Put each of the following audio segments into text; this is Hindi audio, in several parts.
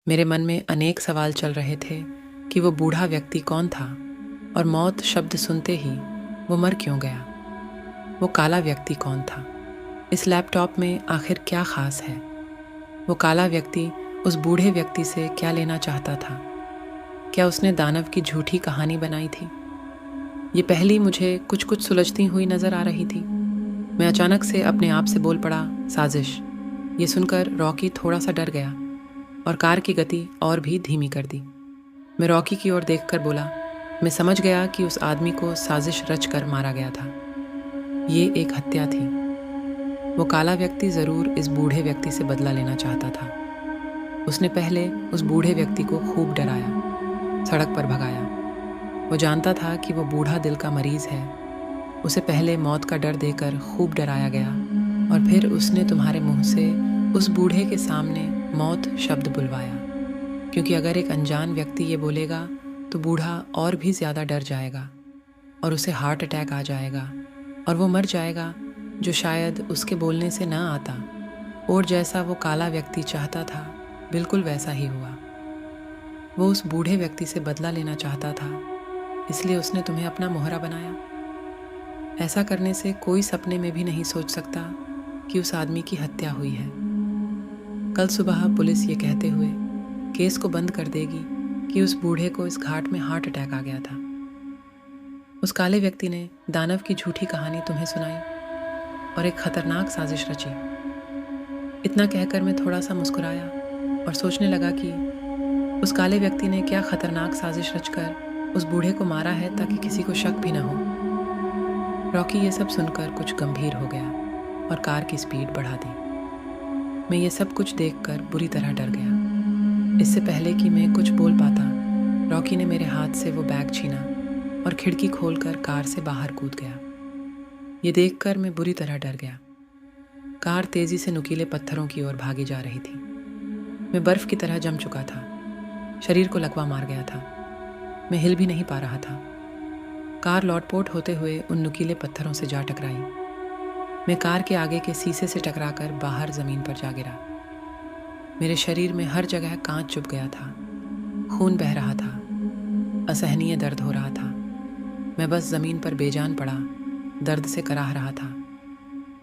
मेरे मन में अनेक सवाल चल रहे थे कि वो बूढ़ा व्यक्ति कौन था और मौत शब्द सुनते ही वो मर क्यों गया। वो काला व्यक्ति कौन था? इस लैपटॉप में आखिर क्या खास है? वो काला व्यक्ति उस बूढ़े व्यक्ति से क्या लेना चाहता था? क्या उसने दानव की झूठी कहानी बनाई थी? ये पहली मुझे कुछ कुछ सुलझती हुई नजर आ रही थी। मैं अचानक से अपने आप से बोल पड़ा, साजिश। ये सुनकर रॉकी थोड़ा सा डर गया और कार की गति और भी धीमी कर दी। मैं रॉकी की ओर देखकर बोला, मैं समझ गया कि उस आदमी को साजिश रच कर मारा गया था। ये एक हत्या थी। वो काला व्यक्ति जरूर इस बूढ़े व्यक्ति से बदला लेना चाहता था। उसने पहले उस बूढ़े व्यक्ति को खूब डराया, सड़क पर भगाया। वो जानता था कि वो बूढ़ा दिल का मरीज है। उसे पहले मौत का डर देकर खूब डराया गया और फिर उसने तुम्हारे मुंह से उस बूढ़े के सामने मौत शब्द बुलवाया, क्योंकि अगर एक अनजान व्यक्ति ये बोलेगा तो बूढ़ा और भी ज़्यादा डर जाएगा और उसे हार्ट अटैक आ जाएगा और वो मर जाएगा, जो शायद उसके बोलने से ना आता। और जैसा वो काला व्यक्ति चाहता था बिल्कुल वैसा ही हुआ। वो उस बूढ़े व्यक्ति से बदला लेना चाहता था, इसलिए उसने तुम्हें अपना मोहरा बनाया। ऐसा करने से कोई सपने में भी नहीं सोच सकता कि उस आदमी की हत्या हुई है। कल सुबह पुलिस ये कहते हुए केस को बंद कर देगी कि उस बूढ़े को इस घाट में हार्ट अटैक आ गया था। उस काले व्यक्ति ने दानव की झूठी कहानी तुम्हें सुनाई और एक खतरनाक साजिश रची। इतना कहकर मैं थोड़ा सा मुस्कुराया और सोचने लगा कि उस काले व्यक्ति ने क्या खतरनाक साजिश रचकर उस बूढ़े को मारा है ताकि किसी को शक भी ना हो। रॉकी ये सब सुनकर कुछ गंभीर हो गया और कार की स्पीड बढ़ा दी। मैं ये सब कुछ देखकर बुरी तरह डर गया। इससे पहले कि मैं कुछ बोल पाता, रॉकी ने मेरे हाथ से वो बैग छीना और खिड़की खोलकर कार से बाहर कूद गया। ये देखकर मैं बुरी तरह डर गया। कार तेजी से नुकीले पत्थरों की ओर भागी जा रही थी। मैं बर्फ की तरह जम चुका था, शरीर को लकवा मार गया था। मैं हिल भी नहीं पा रहा था। कार लौटपोट होते हुए उन नुकीले पत्थरों से जा टकराई। मैं कार के आगे के शीशे से टकराकर बाहर जमीन पर जा गिरा। मेरे शरीर में हर जगह कांच चुभ गया था, खून बह रहा था, असहनीय दर्द हो रहा था। मैं बस जमीन पर बेजान पड़ा, दर्द से कराह रहा था।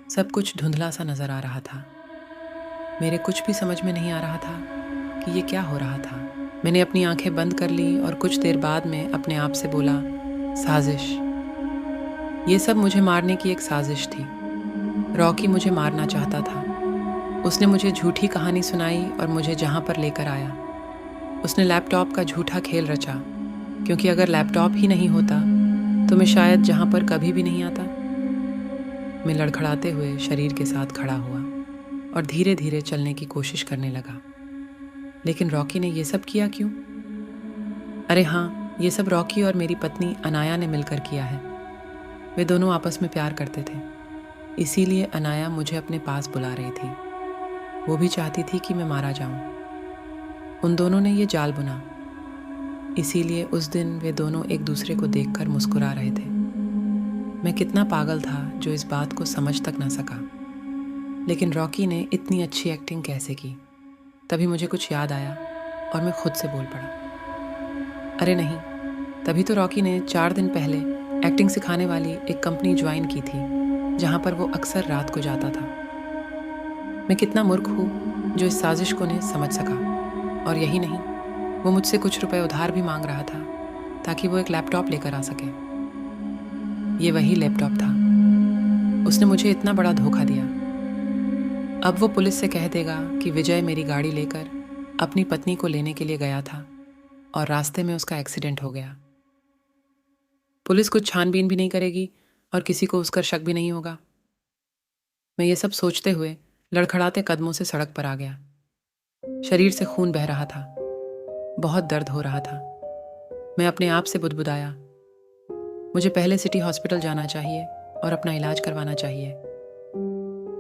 सब कुछ धुंधला सा नजर आ रहा था। मेरे कुछ भी समझ में नहीं आ रहा था कि ये क्या हो रहा था। मैंने अपनी आंखें बंद कर ली और कुछ देर बाद में अपने आप से बोला, साजिश। ये सब मुझे मारने की एक साजिश थी। रॉकी मुझे मारना चाहता था। उसने मुझे झूठी कहानी सुनाई और मुझे जहां पर लेकर आया। उसने लैपटॉप का झूठा खेल रचा, क्योंकि अगर लैपटॉप ही नहीं होता तो मैं शायद जहां पर कभी भी नहीं आता। मैं लड़खड़ाते हुए शरीर के साथ खड़ा हुआ और धीरे धीरे चलने की कोशिश करने लगा। लेकिन रॉकी ने ये सब किया क्यों? अरे हाँ, ये सब रॉकी और मेरी पत्नी अनाया ने मिलकर किया है। वे दोनों आपस में प्यार करते थे, इसीलिए अनाया मुझे अपने पास बुला रही थी। वो भी चाहती थी कि मैं मारा जाऊं। उन दोनों ने ये जाल बुना, इसीलिए उस दिन वे दोनों एक दूसरे को देखकर मुस्कुरा रहे थे। मैं कितना पागल था जो इस बात को समझ तक न सका। लेकिन रॉकी ने इतनी अच्छी एक्टिंग कैसे की? तभी मुझे कुछ याद आया और मैं खुद से बोल पड़ा, अरे नहीं, तभी तो रॉकी ने 4 दिन पहले एक्टिंग सिखाने वाली एक कंपनी ज्वाइन की थी, जहां पर वो अक्सर रात को जाता था। मैं कितना मूर्ख हूँ जो इस साजिश को ने समझ सका। और यही नहीं, वो मुझसे कुछ रुपए उधार भी मांग रहा था ताकि वो एक लैपटॉप लेकर आ सके। ये वही लैपटॉप था। उसने मुझे इतना बड़ा धोखा दिया। अब वो पुलिस से कह देगा कि विजय मेरी गाड़ी लेकर अपनी पत्नी को लेने के लिए गया था और रास्ते में उसका एक्सीडेंट हो गया। पुलिस कुछ छानबीन भी नहीं करेगी और किसी को उस पर शक भी नहीं होगा। मैं ये सब सोचते हुए लड़खड़ाते कदमों से सड़क पर आ गया। शरीर से खून बह रहा था, बहुत दर्द हो रहा था। मैं अपने आप से बुदबुदाया, मुझे पहले सिटी हॉस्पिटल जाना चाहिए और अपना इलाज करवाना चाहिए।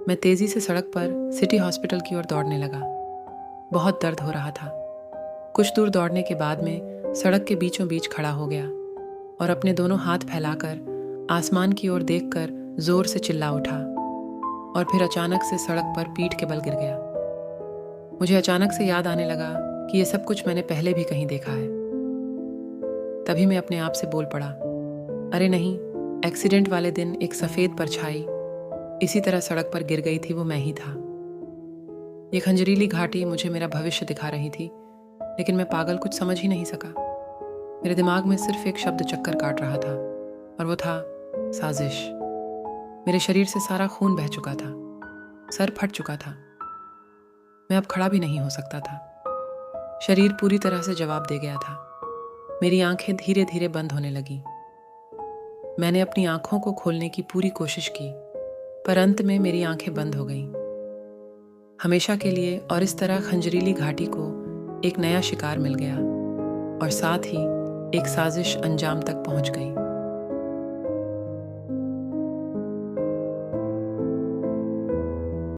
मैं तेजी से सड़क पर सिटी हॉस्पिटल की ओर दौड़ने लगा। बहुत दर्द हो रहा था। कुछ दूर दौड़ने के बाद में सड़क के बीचों बीच खड़ा हो गया और अपने दोनों हाथ फैलाकर आसमान की ओर देखकर जोर से चिल्ला उठा और फिर अचानक से सड़क पर पीठ के बल गिर गया। मुझे अचानक से याद आने लगा कि ये सब कुछ मैंने पहले भी कहीं देखा है। तभी मैं अपने आप से बोल पड़ा, अरे नहीं, एक्सीडेंट वाले दिन एक सफ़ेद परछाई इसी तरह सड़क पर गिर गई थी, वो मैं ही था। ये खंजरीली घाटी मुझे मेरा भविष्य दिखा रही थी, लेकिन मैं पागल कुछ समझ ही नहीं सका। मेरे दिमाग में सिर्फ एक शब्द चक्कर काट रहा था, और वो था साजिश। मेरे शरीर से सारा खून बह चुका था, सर फट चुका था। मैं अब खड़ा भी नहीं हो सकता था। शरीर पूरी तरह से जवाब दे गया था। मेरी आंखें धीरे धीरे बंद होने लगी। मैंने अपनी आंखों को खोलने की पूरी कोशिश की, पर अंत में मेरी आंखें बंद हो गईं। हमेशा के लिए, और इस तरह खंजरीली घाटी को एक नया शिकार मिल गया, और साथ ही एक साजिश अंजाम तक पहुंच गई।